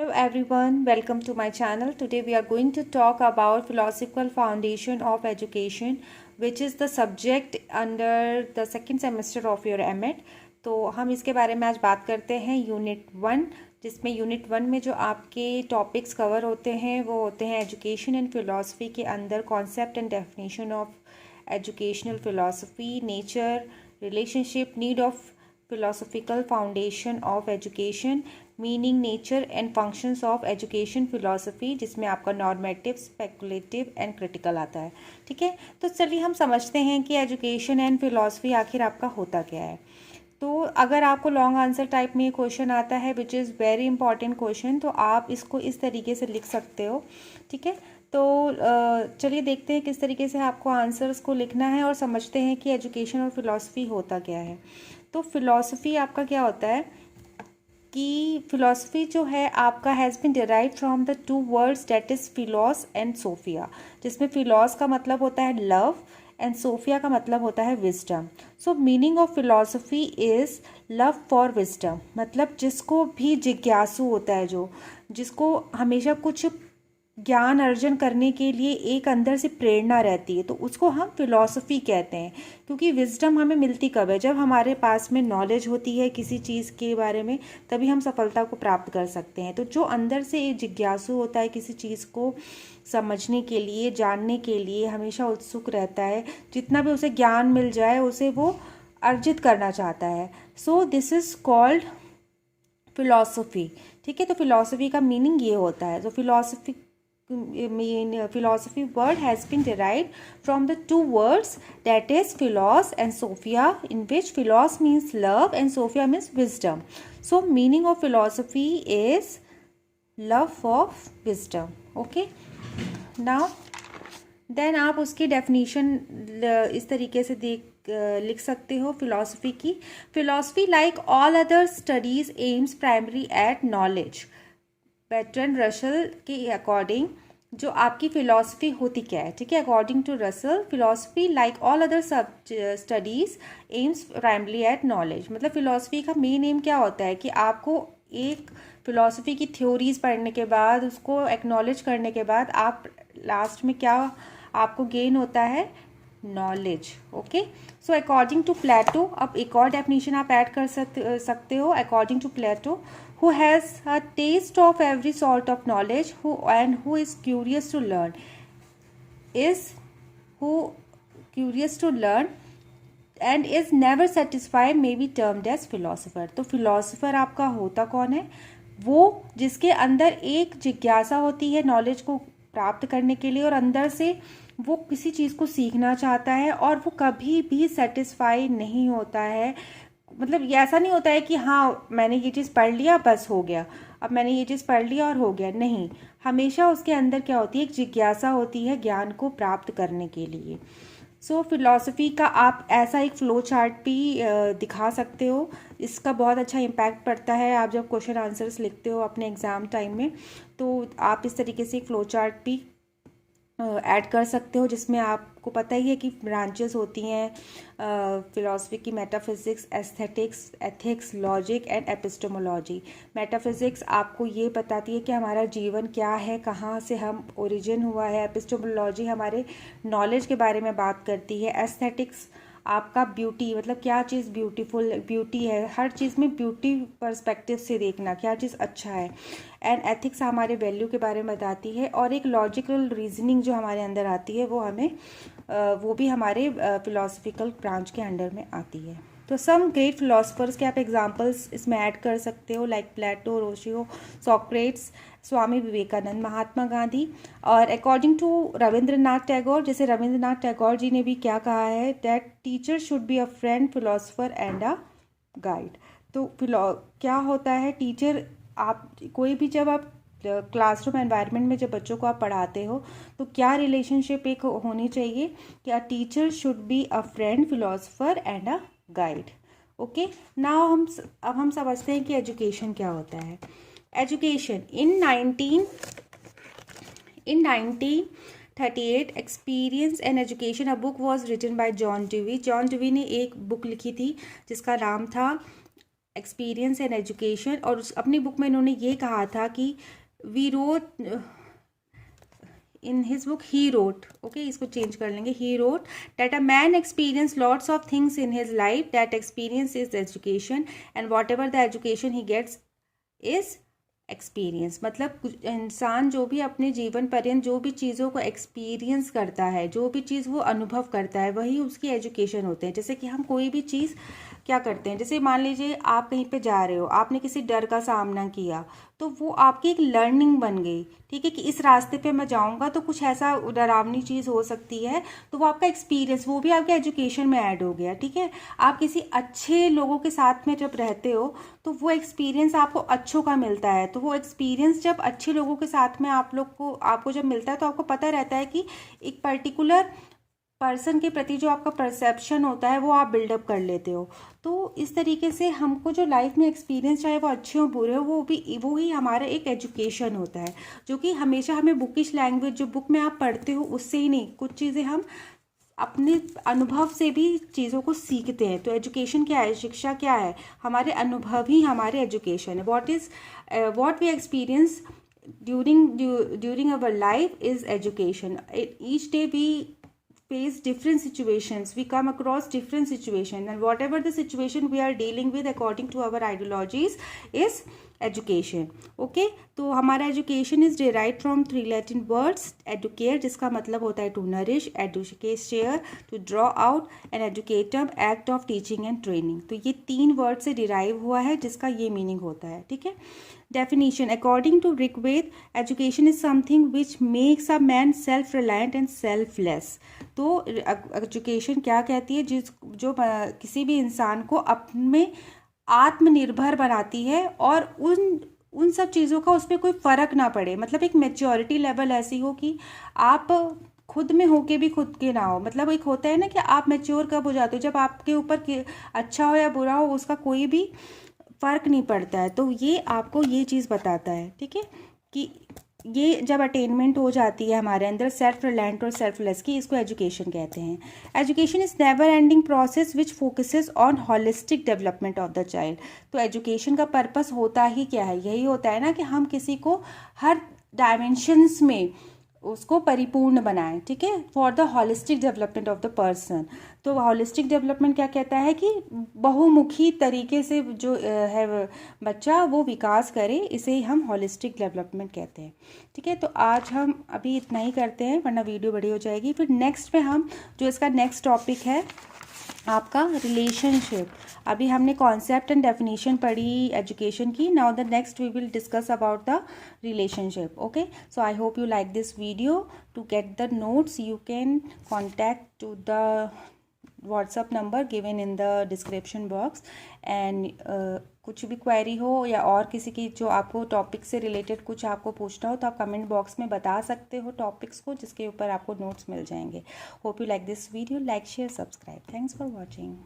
Hello everyone, welcome to my channel. Today we are going to talk about philosophical foundation of education, which is the subject under the second semester of your M.Ed. तो हम इसके बारे में आज बात करते हैं unit 1, जिसमें यूनिट 1 में जो आपके टॉपिक्स कवर होते हैं वो होते हैं एजुकेशन एंड फिलॉसफी के अंदर concept and definition of educational philosophy, nature, relationship, need of philosophical foundation of education, meaning, nature and functions of education philosophy, जिसमें आपका नॉर्मेटिव, स्पेकुलेटिव एंड क्रिटिकल आता है। ठीक है, तो चलिए हम समझते हैं कि एजुकेशन एंड फिलॉसफी आखिर आपका होता क्या है। तो अगर आपको लॉन्ग आंसर टाइप में ये क्वेश्चन आता है which is very important question, तो आप इसको इस तरीके से लिख सकते हो। ठीक है, तो चलिए देखते हैं किस तरीके से आपको आंसर्स को लिखना है और समझते हैं कि एजुकेशन और फिलॉसफी होता क्या है। तो फिलॉसफी आपका क्या होता है कि फिलॉसफी जो है आपका has been derived from the two words that is philos and sophia, जिसमें फिलॉस का मतलब होता है लव एंड सोफिया का मतलब होता है wisdom. So meaning of philosophy is love for wisdom, मतलब जिसको भी जिज्ञासु होता है, जो जिसको हमेशा कुछ ज्ञान अर्जन करने के लिए एक अंदर से प्रेरणा रहती है, तो उसको हम फिलॉसफी कहते हैं। क्योंकि विजडम हमें मिलती कब है? जब हमारे पास में नॉलेज होती है किसी चीज़ के बारे में, तभी हम सफलता को प्राप्त कर सकते हैं। तो जो अंदर से एक जिज्ञासु होता है किसी चीज़ को समझने के लिए, जानने के लिए हमेशा उत्सुक रहता है, जितना भी उसे ज्ञान मिल जाए उसे वो अर्जित करना चाहता है। So this is called philosophy. ठीक है, तो फिलॉसफी का मीनिंग ये होता है। तो philosophy word has been derived from the two words that is philos and sophia, in which philos means love and sophia means wisdom. So meaning of philosophy is love of wisdom. Okay, now then आप उसकी definition इस तरीके से लिख सकते हो philosophy की। Philosophy like all other studies aims primary at knowledge. Bertrand Russell के अकॉर्डिंग जो आपकी फ़िलॉसफी होती क्या है? ठीक है, according to Russell, philosophy like all other studies aims primary at knowledge. मतलब फ़िलॉसफी का मेन एम क्या होता है कि आपको एक फ़िलॉसफी की थ्योरीज़ पढ़ने के बाद, उसको एक्नॉलेज करने के बाद आप लास्ट में क्या आपको गेन होता है? Knowledge. Okay, so according to Plato, अब एक और डेफिनेशन आप ऐड कर सकते हो। According to Plato, who has a taste of every sort of knowledge, who is curious to learn, and is never satisfied may be termed as philosopher. तो philosopher आपका होता कौन है? वो जिसके अंदर एक जिज्ञासा होती है नॉलेज को प्राप्त करने के लिए, और अंदर से वो किसी चीज़ को सीखना चाहता है और वो कभी भी सेटिस्फाई नहीं होता है। मतलब ये ऐसा नहीं होता है कि हाँ मैंने ये चीज़ पढ़ लिया बस हो गया, अब मैंने ये चीज़ पढ़ लिया और हो गया। नहीं, हमेशा उसके अंदर क्या होती है? एक जिज्ञासा होती है ज्ञान को प्राप्त करने के लिए। सो फिलॉसफी का आप ऐसा एक फ़्लो चार्ट भी दिखा सकते हो। इसका बहुत अच्छा इम्पैक्ट पड़ता है आप जब क्वेश्चन आंसर्स लिखते हो अपने एग्ज़ाम टाइम में, तो आप इस तरीके से एक फ़्लो चार्ट भी ऐड कर सकते हो, जिसमें आपको पता ही है कि ब्रांचेस होती हैं फिलॉसफी की: metaphysics, aesthetics, ethics, logic and epistemology. Metaphysics आपको ये बताती है कि हमारा जीवन क्या है, कहाँ से हम ओरिजिन हुआ है। एपिस्टेमोलॉजी हमारे नॉलेज के बारे में बात करती है। एस्थेटिक्स आपका ब्यूटी, मतलब क्या चीज़ ब्यूटी है, हर चीज़ में ब्यूटी पर्सपेक्टिव से देखना क्या चीज़ अच्छा है। एंड एथिक्स हमारे वैल्यू के बारे में बताती है। और एक लॉजिकल रीजनिंग जो हमारे अंदर आती है वो भी हमारे फिलोसफिकल ब्रांच के अंडर में आती है। तो सम ग्रेट फिलोसफर्स के आप एग्जांपल्स इसमें ऐड कर सकते हो, लाइक प्लेटो, रोशियो, सॉक्रेट्स, स्वामी विवेकानंद, महात्मा गांधी। और अकॉर्डिंग टू रविंद्रनाथ टैगोर, जैसे रविंद्रनाथ टैगोर जी ने भी क्या कहा है, that teacher should be a friend, philosopher and a guide. तो क्या होता है टीचर? आप कोई भी जब आप क्लासरूम एनवायरनमेंट में जब बच्चों को आप पढ़ाते हो तो क्या रिलेशनशिप एक होनी चाहिए कि a teacher should be a friend, philosopher and a guide. Okay, now अब हम समझते हैं कि एजुकेशन क्या होता है। Education in 1938 experience and education, a book was written by John Dewey. John Dewey ने एक बुक लिखी थी जिसका नाम था एक्सपीरियंस एंड एजुकेशन, और उस अपनी बुक में इन्होंने ये कहा था कि we wrote in his book he wrote, okay, इसको चेंज कर लेंगे, he wrote that a man experience lots of things in his life, that experience is education and whatever the education he gets is experience. मतलब इंसान जो भी अपने जीवन पर्यंत जो भी चीज़ों को एक्सपीरियंस करता है, जो भी चीज़ वो अनुभव करता है, वही उसकी एजुकेशन होते हैं। जैसे कि हम कोई भी चीज़ क्या करते हैं, जैसे मान लीजिए आप कहीं पे जा रहे हो, आपने किसी डर का सामना किया, तो वो आपकी एक लर्निंग बन गई, ठीक है, कि इस रास्ते पे मैं जाऊंगा तो कुछ ऐसा डरावनी चीज़ हो सकती है, तो वो आपका एक्सपीरियंस, वो भी आपके एजुकेशन में ऐड हो गया, ठीक है। आप किसी अच्छे लोगों के साथ में जब रहते हो तो वो एक्सपीरियंस आपको अच्छों का मिलता है, तो वो एक्सपीरियंस जब अच्छे लोगों के साथ में आपको जब मिलता है तो आपको पता रहता है कि एक पर्टिकुलर पर्सन के प्रति जो आपका परसेप्शन होता है वो आप बिल्डअप कर लेते हो। तो इस तरीके से हमको जो लाइफ में एक्सपीरियंस, चाहे वो अच्छे हो बुरे हो, वो ही हमारा एक एजुकेशन होता है, जो कि हमेशा हमें बुकिश लैंग्वेज जो बुक में आप पढ़ते हो उससे ही नहीं, कुछ चीज़ें हम अपने अनुभव से भी चीज़ों को सीखते हैं। तो एजुकेशन क्या है, शिक्षा क्या है, हमारे अनुभव ही हमारे एजुकेशन है। What we experience during our life is education. Each day we face different situations, we come across different situations, and whatever the situation we are dealing with according to our ideologies is education. Okay, तो हमारा education is derived from 3 Latin words, educare जिसका मतलब होता है to nourish, educare to draw out, and educatum act of teaching and training। तो ये 3 word से derive हुआ है जिसका ये मीनिंग होता है, ठीक है। Definition: according to Rigved, education is something which makes a man self-reliant and selfless। तो एजुकेशन क्या कहती है, जो किसी भी इंसान को अपने आत्मनिर्भर बनाती है और उन सब चीज़ों का उस पर कोई फ़र्क ना पड़े। मतलब एक मैच्योरिटी लेवल ऐसी हो कि आप खुद में होके भी खुद के ना हो। मतलब एक होता है ना कि आप मैच्योर कब हो जाते हो, जब आपके ऊपर अच्छा हो या बुरा हो उसका कोई भी फ़र्क नहीं पड़ता है। तो ये आपको ये चीज़ बताता है, ठीक है, कि ये जब अटेनमेंट हो जाती है हमारे अंदर सेल्फ रिलायंट और सेल्फलेस की, इसको एजुकेशन कहते हैं। Education is never ending process which focuses on holistic development of the child. तो एजुकेशन का पर्पस होता ही क्या है, यही होता है ना कि हम किसी को हर डायमेंशंस में उसको परिपूर्ण बनाएं, ठीक है, for the holistic development of the person. तो होलिस्टिक डेवलपमेंट क्या कहता है कि बहुमुखी तरीके से जो है बच्चा वो विकास करे, इसे ही हम होलिस्टिक डेवलपमेंट कहते हैं, ठीक है। तो आज हम अभी इतना ही करते हैं वरना वीडियो बड़ी हो जाएगी। फिर नेक्स्ट में हम जो इसका नेक्स्ट टॉपिक है आपका रिलेशनशिप। अभी हमने कॉन्सेप्ट एंड डेफिनेशन पढ़ी एजुकेशन की। Now the next we will discuss about the relationship. Okay, so I hope you like this video. To get the notes you can contact to the WhatsApp number given in the description box. And कुछ भी query हो या और किसी की जो आपको topic से रिलेटेड कुछ आपको पूछना हो तो आप कमेंट बॉक्स में बता सकते हो टॉपिक्स को, जिसके ऊपर आपको नोट्स मिल जाएंगे। Hope you like this video. Like share subscribe. Thanks for watching.